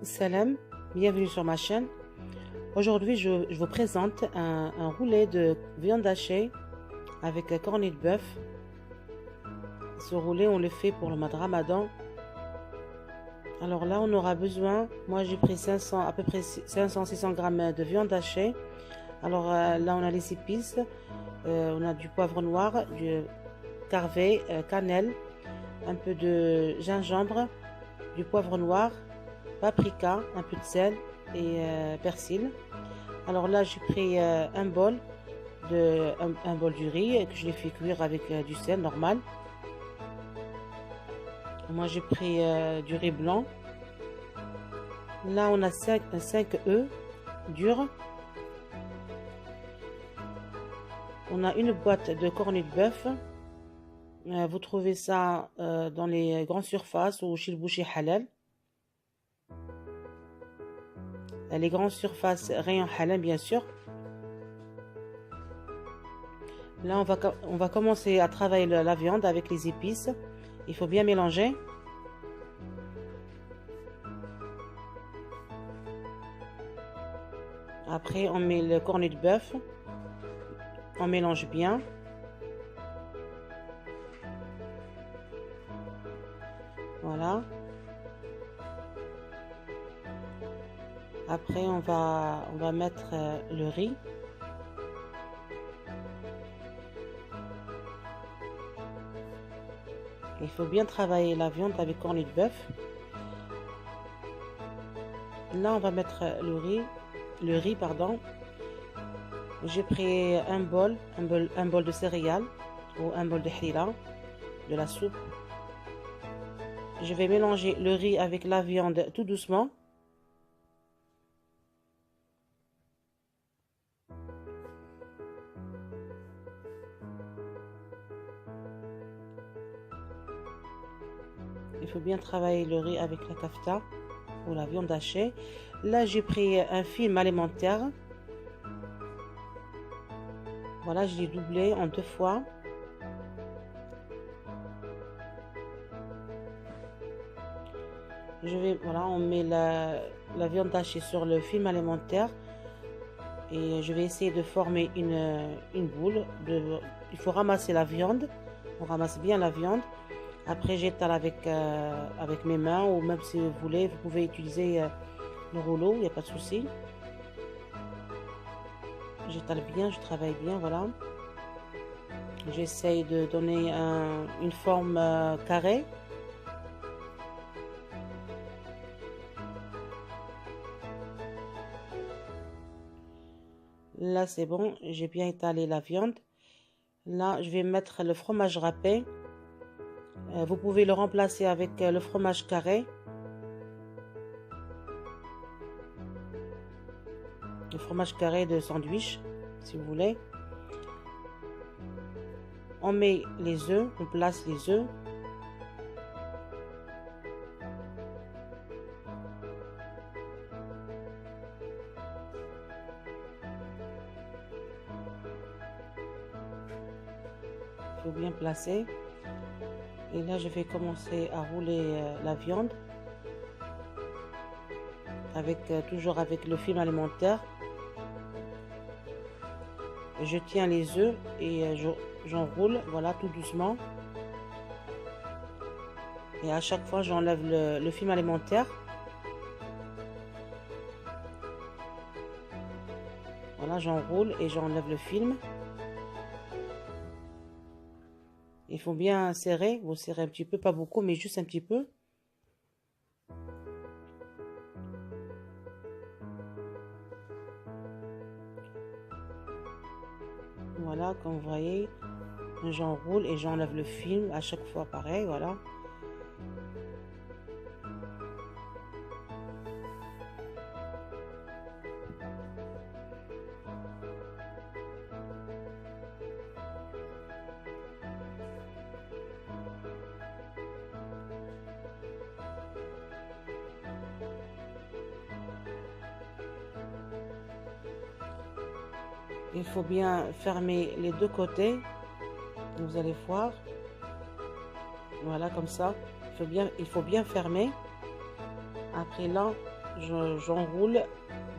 Salam, bienvenue sur ma chaîne. Aujourd'hui, je vous présente un roulet de viande hachée avec corned de bœuf. Ce roulet, on le fait pour le mois de Ramadan. Alors là, on aura besoin, moi j'ai pris à peu près 500-600 grammes de viande hachée. Alors là, on a les épices, on a du poivre noir, du carvet, cannelle, un peu de gingembre, du poivre noir, paprika, un peu de sel et persil. Alors là, j'ai pris un bol du riz que je l'ai fait cuire avec du sel normal. Moi, j'ai pris du riz blanc. Là, on a 5 œufs durs. On a une boîte de corned de bœuf. Vous trouvez ça dans les grandes surfaces ou chez le boucher halal. Les grandes surfaces rayon halal, bien sûr. Là, on va commencer à travailler la viande avec les épices. Il faut bien mélanger. Après, on met le cornet de bœuf. On mélange bien. Voilà. Après, on va mettre le riz. Il faut bien travailler la viande avec cornet de bœuf. Là, on va mettre le riz, pardon. J'ai pris un bol de céréales ou un bol de harira, de la soupe. Je vais mélanger le riz avec la viande tout doucement. Il faut bien travailler le riz avec la kafta ou la viande hachée. Là, j'ai pris un film alimentaire. Voilà, je l'ai doublé en 2 fois. Voilà, on met la viande hachée sur le film alimentaire. Et je vais essayer de former une boule. Il faut ramasser la viande. On ramasse bien la viande. Après, j'étale avec mes mains, ou même si vous voulez, vous pouvez utiliser le rouleau, il n'y a pas de souci. J'étale bien, je travaille bien, voilà. J'essaye de donner une forme carrée. Là, c'est bon, j'ai bien étalé la viande. Là, je vais mettre le fromage râpé. Vous pouvez le remplacer avec le fromage carré. Le fromage carré de sandwich, si vous voulez. On met les œufs, on place les œufs. Il faut bien placer. Et là, je vais commencer à rouler la viande toujours avec le film alimentaire. Je tiens les œufs et j'enroule, voilà, tout doucement. Et à chaque fois, j'enlève le film alimentaire. Voilà, j'enroule et j'enlève le film. Il faut bien serrer, vous serrez un petit peu, pas beaucoup, mais juste un petit peu. Voilà, comme vous voyez, j'enroule et j'enlève le film à chaque fois, pareil, voilà. Il faut bien fermer les 2 côtés. Vous allez voir. Voilà, comme ça. Il faut bien fermer. Après là, j'enroule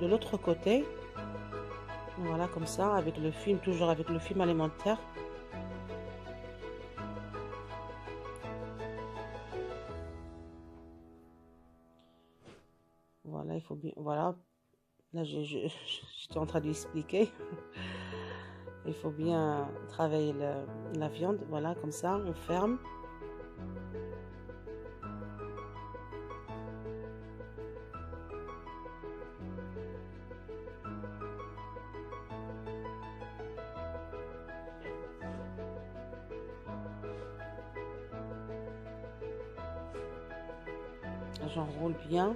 de l'autre côté. Voilà, comme ça, avec le film, toujours avec le film alimentaire. Voilà, il faut bien, voilà. Là, j'étais en train d'expliquer. Il faut bien travailler la viande. Voilà, comme ça, on ferme. J'enroule bien.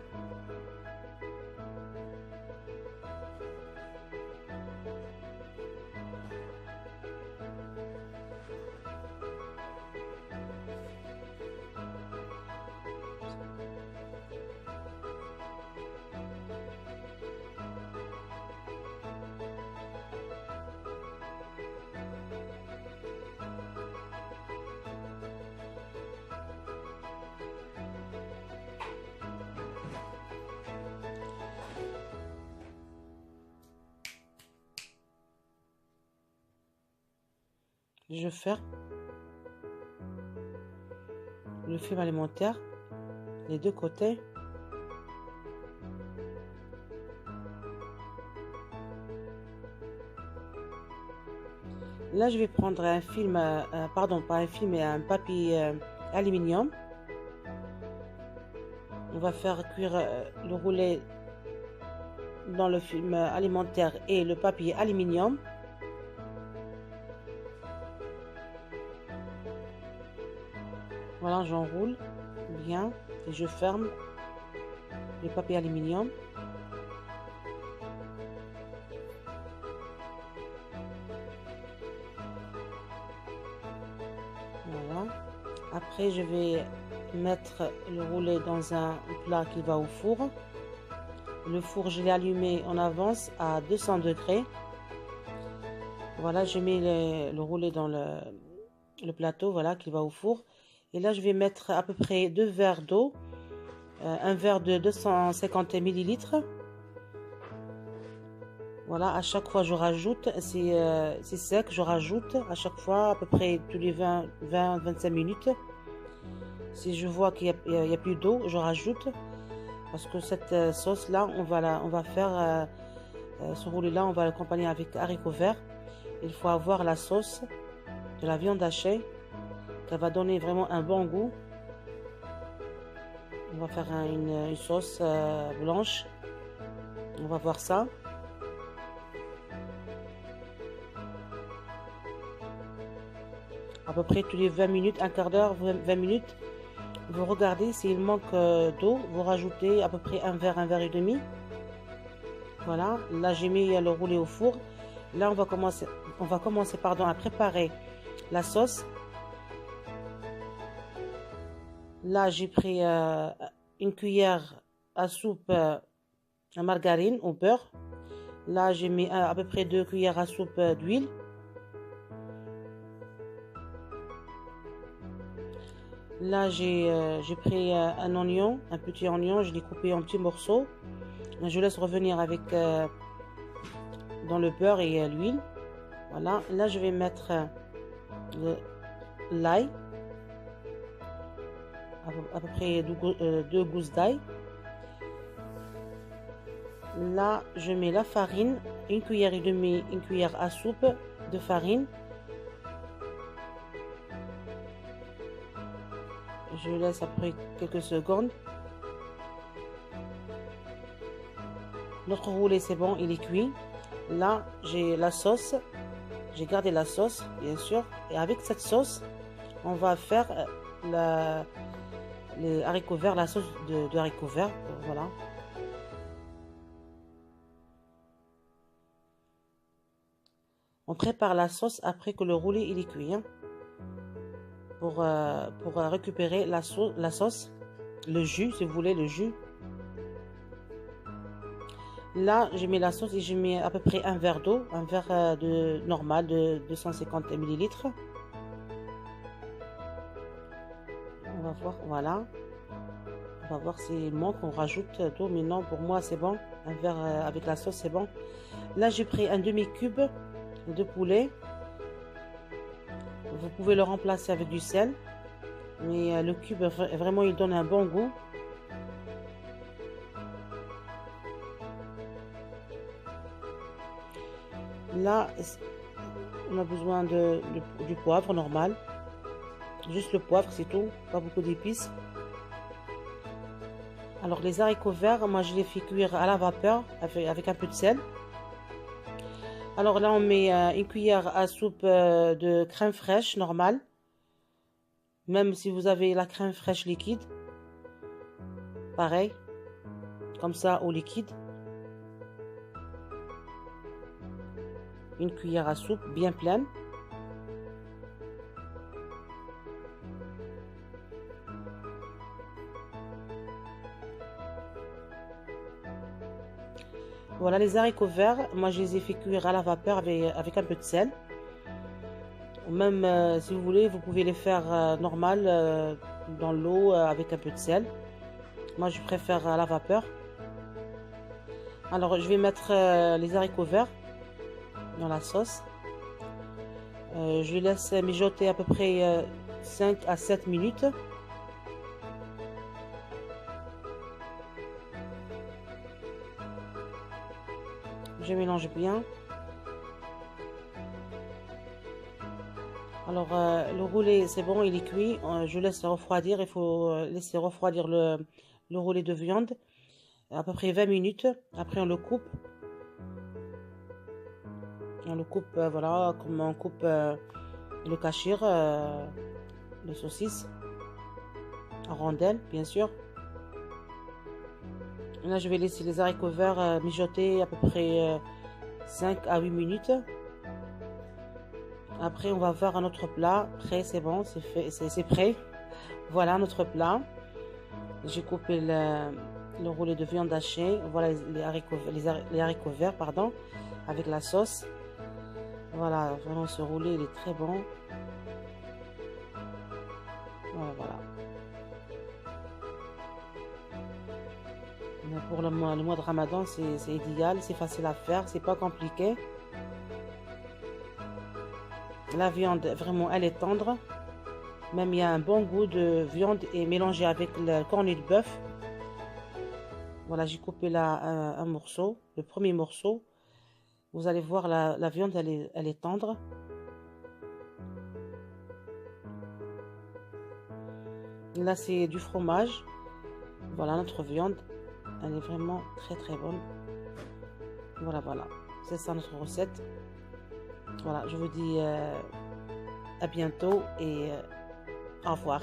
Je ferme le film alimentaire, les deux côtés. Là, je vais prendre un film, pardon, pas un film, mais un papier aluminium. On va faire cuire le roulet dans le film alimentaire et le papier aluminium. Voilà, j'enroule bien et je ferme le papier aluminium. Voilà. Après, je vais mettre le roulet dans un plat qui va au four. Le four, je l'ai allumé en avance à 200 degrés. Voilà, je mets le roulet dans le plateau, voilà, qui va au four. Et là, je vais mettre à peu près 2 verres d'eau, un verre de 250 ml. Voilà, à chaque fois, je rajoute, c'est sec, je rajoute à chaque fois à peu près tous les 20-25 minutes. Si je vois qu'il n'y a plus d'eau, je rajoute. Parce que cette sauce-là, on va faire ce roulet-là, on va l'accompagner avec haricots verts. Il faut avoir la sauce de la viande hachée. Ça va donner vraiment un bon goût. On va faire une sauce blanche. On va voir ça. À peu près tous les 20 minutes, un quart d'heure, 20 minutes. Vous regardez s'il manque d'eau. Vous rajoutez à peu près un verre et demi. Voilà. Là, j'ai mis le roulet au four. Là, on va commencer à préparer la sauce. Là, j'ai pris une cuillère à soupe à margarine au beurre. Là, j'ai mis à peu près 2 cuillères à soupe d'huile. Là, j'ai pris un oignon, un petit oignon, je l'ai coupé en petits morceaux. Je laisse revenir avec dans le beurre et l'huile. Voilà. Là, je vais mettre l'ail. À peu près 2 gousses d'ail. Là, je mets la farine, une cuillère et demie, une cuillère à soupe de farine. Je laisse après quelques secondes. Notre roulet, c'est bon, il est cuit. Là, j'ai la sauce. J'ai gardé la sauce, bien sûr. Et avec cette sauce, on va faire les haricots verts, la sauce de haricots verts, voilà. On prépare la sauce après que le roulet il est cuit, hein, pour récupérer la sauce, le jus, si vous voulez, le jus. Là, j'ai mis la sauce et j'ai mis à peu près un verre d'eau, un verre normal de 250 ml. On va voir, voilà. On va voir s'il manque, on rajoute d'eau, mais non, pour moi c'est bon. Un verre avec la sauce, c'est bon. Là, j'ai pris un demi-cube de poulet. Vous pouvez le remplacer avec du sel, mais le cube, vraiment, il donne un bon goût. Là, on a besoin du poivre normal. Juste le poivre, c'est tout. Pas beaucoup d'épices. Alors, les haricots verts, moi, je les fais cuire à la vapeur avec un peu de sel. Alors là, on met une cuillère à soupe de crème fraîche normale. Même si vous avez la crème fraîche liquide. Pareil. Comme ça, au liquide. Une cuillère à soupe bien pleine. Voilà les haricots verts. Moi, je les ai fait cuire à la vapeur avec un peu de sel. Même si vous voulez, vous pouvez les faire normal dans l'eau avec un peu de sel. Moi, je préfère à la vapeur. Alors, je vais mettre les haricots verts dans la sauce. Je les laisse mijoter à peu près 5 à 7 minutes. Je mélange bien. Alors, le roulé, c'est bon, il est cuit. Je laisse refroidir. Il faut laisser refroidir le roulé de viande à peu près 20 minutes. Après, on le coupe. On le coupe, voilà, comme on coupe le cachir, le saucisse, en rondelles, bien sûr. Là, je vais laisser les haricots verts mijoter à peu près 5 à 8 minutes. Après, on va voir un autre plat. Prêt, c'est bon, c'est fait, c'est prêt. Voilà notre plat. J'ai coupé le roulé de viande hachée. Voilà les haricots verts, pardon, avec la sauce. Voilà, vraiment ce roulé, il est très bon. Voilà. Mais pour le mois de Ramadan, c'est idéal, c'est facile à faire, c'est pas compliqué. La viande, vraiment, elle est tendre. Même il y a un bon goût de viande et mélangé avec le cornet de bœuf. Voilà, j'ai coupé là un morceau, le premier morceau. Vous allez voir, la viande, elle est tendre. Et là, c'est du fromage. Voilà, notre viande, elle est vraiment très très bonne. Voilà. C'est ça notre recette. Voilà, je vous dis à bientôt et au revoir.